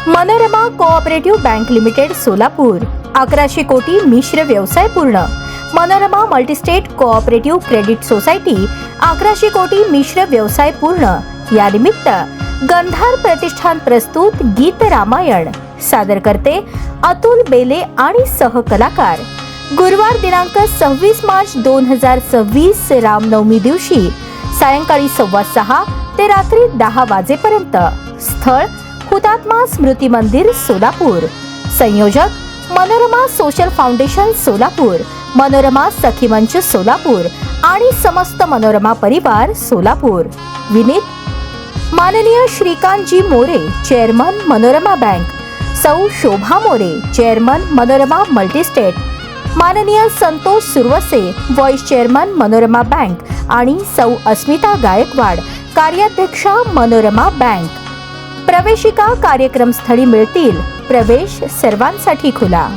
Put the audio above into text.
Manorama cooperative bank limited Solapur 1100 कोटी मिश्र व्यवसाय पूर्ण. Manorama multi-state cooperative credit society 1100 कोटी मिश्र व्यवसाय पूर्ण या निमित्त गंधार प्रतिष्ठान प्रस्तुत गीत रामायण सादर करते अतुल बेले आणि सहकलाकार. गुरुवार दिनांक 26 मार्च 2026 रामनवमी दिवशी सायंकाळी 6:15 ते रात्री 10 वाजेपर्यंत. स्थळ हुतात्मा स्मृती मंदिर सोलापूर. संयोजक मनोरमा सोशल फाउंडेशन सोलापूर, मनोरमा सखी मंच सोलापूर आणि समस्त मनोरमा परिवार सोलापूर. विनीत माननीय श्रीकांतजी मोरे, चेअरमन मनोरमा बँक, सौ शोभा मोरे, चेअरमन मनोरमा मल्टीस्टेट, माननीय Santosh Suravase, vice chairman Manorama bank आणि सौ अस्मिता गायकवाड, कार्याध्यक्षा मनोरमा बँक. प्रवेशिका कार्यक्रमस्थळी मिळतील. प्रवेश सर्वांसाठी खुला.